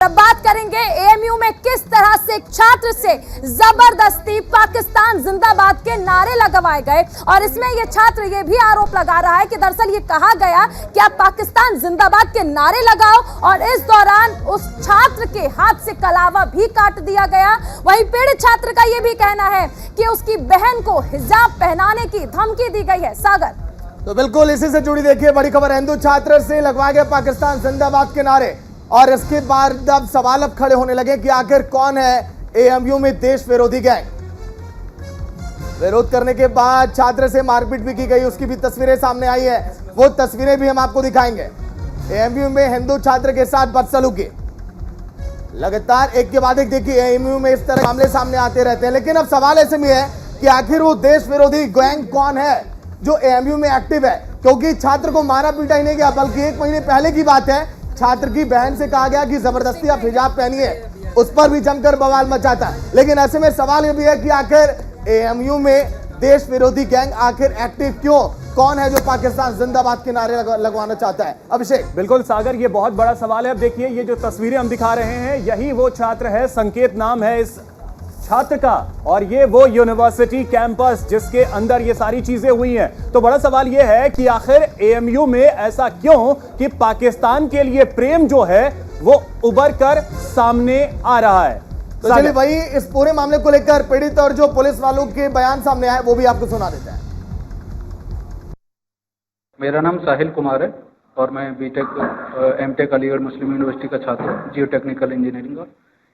अब बात करेंगे एएमयू में किस तरह से छात्र से जबरदस्ती पाकिस्तान जिंदाबाद के नारे लगवाए गए। और इसमें ये छात्र ये भी आरोप लगा रहा है कि दरअसल ये कहा गया कि आप पाकिस्तान जिंदाबाद के नारे लगाओ, और इस दौरान उस छात्र के हाथ से कलावा भी काट दिया गया। वहीं पीड़ित छात्र का ये भी कहना है कि उसकी बहन को हिजाब पहनाने की धमकी दी गई है। सागर, तो बिल्कुल इसी से जुड़ी देखिए बड़ी खबर, हिंदू छात्र से लगवाए गए पाकिस्तान जिंदाबाद के नारे, और इसके बाद अब सवाल खड़े होने लगे कि आखिर कौन है एएमयू में देश विरोधी गैंग। विरोध करने के बाद छात्र से मारपीट भी की गई, उसकी भी तस्वीरें सामने आई है, वो तस्वीरें भी हम आपको दिखाएंगे। एएमयू में हिंदू छात्र के साथ बदसलूकी लगातार एक के बाद एक देखिए एएमयू में इस तरह मामले सामने आते रहते हैं। लेकिन अब सवाल ऐसे में है कि आखिर वो देश विरोधी गैंग कौन है जो एएमयू में एक्टिव है, क्योंकि छात्र को मारा पीटा ही नहीं गया, बल्कि एक महीने पहले की बात है छात्र की बहन से कहा गया कि जबरदस्ती आप हिजाब पहनिए, उस पर भी जमकर बवाल मचा था। लेकिन ऐसे में सवाल यह भी है कि आखिर एएमयू में देश विरोधी गैंग आखिर एक्टिव क्यों, कौन है जो पाकिस्तान जिंदाबाद के नारे लगवाना चाहता है। अभिषेक। बिल्कुल सागर, ये बहुत बड़ा सवाल है। अब देखिए ये जो तस्वीरें हम दिखा रहे हैं, यही वो छात्र है, संकेत नाम है इस छात्र का, और ये वो यूनिवर्सिटी कैंपस जिसके अंदर ये सारी चीजें हुई हैं। तो बड़ा सवाल ये है कि आखिर एएमयू में ऐसा क्यों कि पाकिस्तान के लिए प्रेम जो है वो उभर कर सामने आ रहा है। तो चलिए भाई, इस पूरे मामले को लेकर पीड़ित और जो पुलिस वालों के बयान सामने आए वो भी आपको सुना देते हैं। मेरा नाम साहिल कुमार है और मैं बीटेक एमटेक अलीगढ़ मुस्लिम यूनिवर्सिटी का छात्र हूँ, जियो टेक्निकल इंजीनियरिंग। और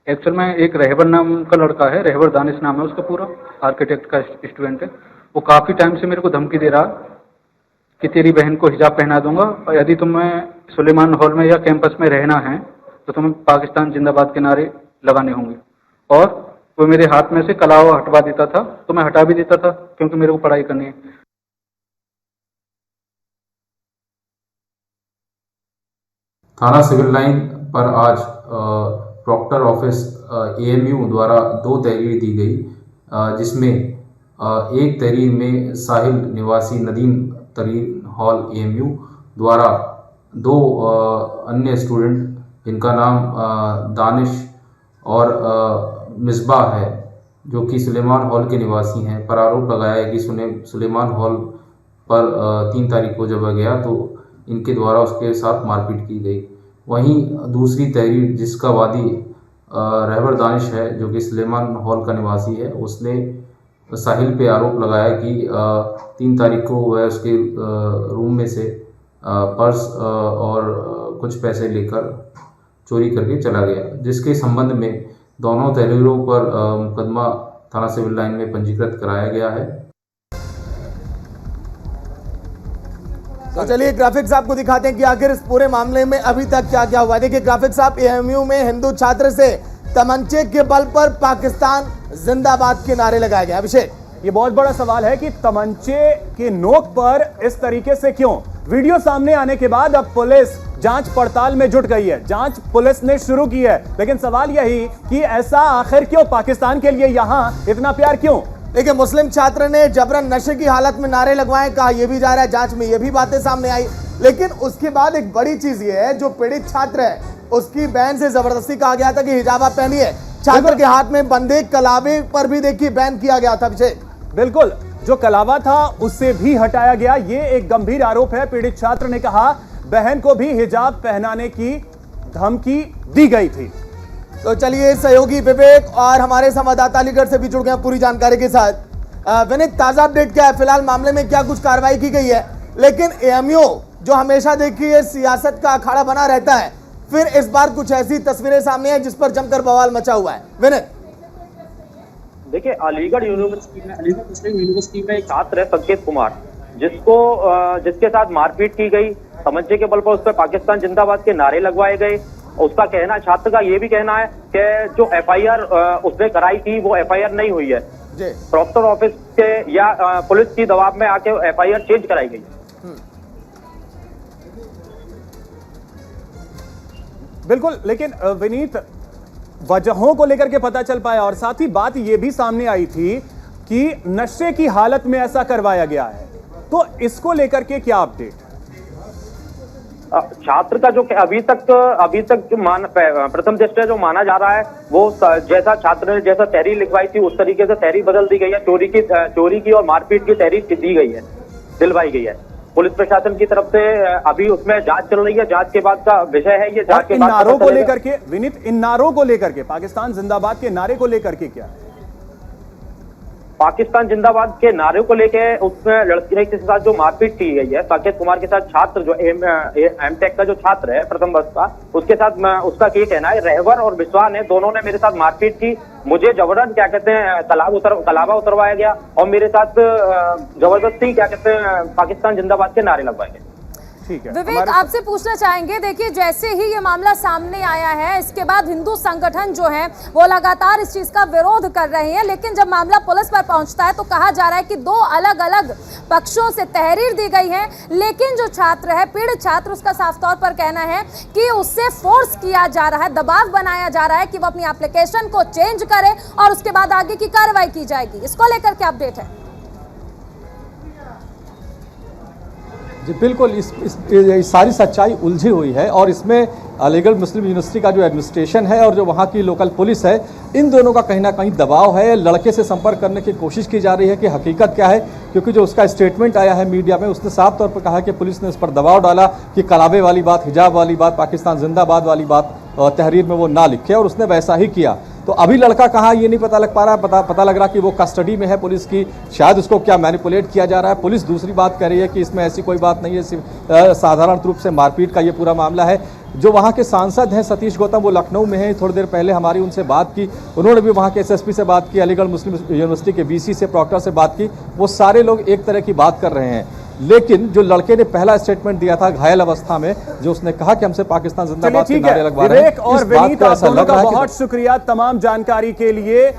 एक्चुअल में एक रहबर नाम का लड़का है, रहबर दानिश नाम है उसका, पूरा आर्किटेक्ट का स्टूडेंट है। वो काफ़ी टाइम से मेरे को धमकी दे रहा कि तेरी बहन को हिजाब पहना दूंगा, और यदि तुम्हें सुलेमान हॉल में या कैंपस में रहना है तो तुम्हें पाकिस्तान जिंदाबाद के नारे लगाने होंगे। और वो मेरे हाथ में से कलावा हटवा देता था, तो मैं हटा भी देता था क्योंकि मेरे को पढ़ाई करनी है। थाना सिविल लाइन पर आज प्रॉक्टर ऑफिस एएमयू द्वारा 2 तहरीर दी गई, जिसमें एक तहरीर में साहिल निवासी नदीम तरीन हॉल एएमयू द्वारा 2 अन्य स्टूडेंट जिनका नाम दानिश और मिसबाह है, जो कि सुलेमान हॉल के निवासी हैं, पर आरोप लगाया है कि सुलेमान हॉल पर 3 तारीख को जब गया तो इनके द्वारा उसके साथ मारपीट की गई। वहीं दूसरी तहरीर जिसका वादी रहबर दानिश है, जो कि सुलेमान हॉल का निवासी है, उसने साहिल पे आरोप लगाया कि 3 तारीख को वह उसके रूम में से पर्स और कुछ पैसे लेकर चोरी करके चला गया, जिसके संबंध में दोनों तहरीरों पर मुकदमा थाना सिविल लाइन में पंजीकृत कराया गया है। तो चलिए ग्राफिक्स आपको दिखाते हैं कि आखिर इस पूरे मामले में अभी तक क्या क्या हुआ। देखिए ग्राफिक्स आप, एएमयू में हिंदू छात्र से तमंचे के बल पर पाकिस्तान जिंदाबाद के नारे लगाए गए। अभिषेक, ये बहुत बड़ा सवाल है कि तमंचे के नोक पर इस तरीके से क्यों। वीडियो सामने आने के बाद अब पुलिस जांच पड़ताल में जुट गई है, जांच पुलिस ने शुरू की है। लेकिन सवाल यही कि ऐसा आखिर क्यों, पाकिस्तान के लिए यहां इतना प्यार क्यों। देखिए मुस्लिम छात्र ने जबरन नशे की हालत में नारे लगवाए, कहा यह भी जा रहा है, जांच में ये भी बातें सामने आई। लेकिन उसके बाद एक बड़ी चीज ये है, जो पीड़ित छात्र है उसकी बहन से जबरदस्ती कहा गया था कि हिजाब आप पहनिए। छात्र के हाथ में बंदे कलावे पर भी देखिए बैन किया गया था। अभिषेक, बिल्कुल, जो कलावा था उससे भी हटाया गया, ये एक गंभीर आरोप है। पीड़ित छात्र ने कहा बहन को भी हिजाब पहनाने की धमकी दी गई थी। तो चलिए सहयोगी विवेक और हमारे संवाददाता अलीगढ़ से भी जुड़ गए पूरी जानकारी के साथ। विनीत, ताजा अपडेट क्या है? फिलहाल मामले में क्या कुछ कार्रवाई की गई है? लेकिन एएमयू जो हमेशा देखिए सियासत का अखाड़ा बना रहता है, फिर इस बार कुछ ऐसी तस्वीरें सामने हैं जिस पर जमकर बवाल मचा हुआ है। विनीत, देखिए अलीगढ़ मुस्लिम यूनिवर्सिटी में एक छात्र है संकेत कुमार, जिसके साथ मारपीट की गई, तमंचे के बल पर उस पर पाकिस्तान जिंदाबाद के नारे लगवाए गए। उसका कहना, छात्र का ये भी कहना है कि जो एफआईआर उसने कराई थी वो एफआईआर नहीं हुई है, प्रॉक्टर ऑफिस के या पुलिस की दबाव में आके एफआईआर चेंज कराई गई। बिल्कुल, लेकिन विनीत, वजहों को लेकर के पता चल पाया, और साथ ही बात यह भी सामने आई थी कि नशे की हालत में ऐसा करवाया गया है, तो इसको लेकर के क्या अपडेट? छात्र का जो अभी तक जो प्रथम दृष्टया जो माना जा रहा है वो जैसा छात्र ने जैसा तहरीर लिखवाई थी उस तरीके से तहरीर बदल दी गई है। चोरी की और मारपीट की तहरीर दी गई है, दिलवाई गई है। पुलिस प्रशासन की तरफ से अभी उसमें जांच चल रही है। जांच के बाद का विषय है ये। जांच के इन बाद नारों को लेकर के विनीत, इन नारों को लेकर के, पाकिस्तान जिंदाबाद के नारे को लेकर के क्या? पाकिस्तान जिंदाबाद के नारे को लेके उसमें लड़की के साथ जो मारपीट की गई है, साकेत कुमार के साथ छात्र जो एमटेक का जो छात्र है प्रथम वर्ष का, उसके साथ उसका ये कहना है रहवर और विश्वास ने दोनों ने मेरे साथ मारपीट की। मुझे जबरन क्या कहते हैं तलाबा उतरवाया गया और मेरे साथ जबरदस्ती क्या कहते हैं पाकिस्तान जिंदाबाद के नारे लगवाए गए। ठीक है, विवेक आपसे पूछना चाहेंगे, देखिए जैसे ही ये मामला सामने आया है इसके बाद हिंदू संगठन जो है वो लगातार इस चीज का विरोध कर रहे हैं, लेकिन जब मामला पुलिस पर पहुंचता है तो कहा जा रहा है कि 2 अलग अलग पक्षों से तहरीर दी गई है, लेकिन जो छात्र है पीड़ित छात्र उसका साफ तौर पर कहना है कि उससे फोर्स किया जा रहा है, दबाव बनाया जा रहा है कि वो अपनी एप्लीकेशन को चेंज करे और उसके बाद आगे की कार्रवाई की जाएगी। इसको लेकर क्या अपडेट है? जी बिल्कुल, इस सारी सच्चाई उलझी हुई है और इसमें अलीगढ़ मुस्लिम यूनिवर्सिटी का जो एडमिनिस्ट्रेशन है और जो वहाँ की लोकल पुलिस है, इन दोनों का कहीं ना कहीं दबाव है। लड़के से संपर्क करने की कोशिश की जा रही है कि हकीकत क्या है, क्योंकि जो उसका स्टेटमेंट आया है मीडिया में उसने साफ तौर पर कहा कि पुलिस ने उस पर दबाव डाला कि कलाबे वाली बात, हिजाब वाली बात, पाकिस्तान जिंदाबाद वाली बात तहरीर में वो ना लिखे, और उसने वैसा ही किया। तो अभी लड़का कहाँ ये नहीं पता लग पा रहा, पता लग रहा कि वो कस्टडी में है पुलिस की, शायद उसको क्या मैनिपुलेट किया जा रहा है। पुलिस दूसरी बात कह रही है कि इसमें ऐसी कोई बात नहीं है, सिर्फ साधारण रूप से मारपीट का ये पूरा मामला है। जो वहाँ के सांसद हैं सतीश गौतम, वो लखनऊ में हैं, थोड़ी देर पहले हमारी उनसे बात की, उन्होंने भी वहाँ के एसएसपी से बात की, अलीगढ़ मुस्लिम यूनिवर्सिटी के वीसी से, प्रॉक्टर से बात की। वो सारे लोग एक तरह की बात कर रहे हैं, लेकिन जो लड़के ने पहला स्टेटमेंट दिया था घायल अवस्था में, जो उसने कहा कि हमसे पाकिस्तान जिंदाबाद के नारे लगवा रहे हैं, विवेक और विनीत, आप दोनों का बहुत शुक्रिया तमाम जानकारी के लिए।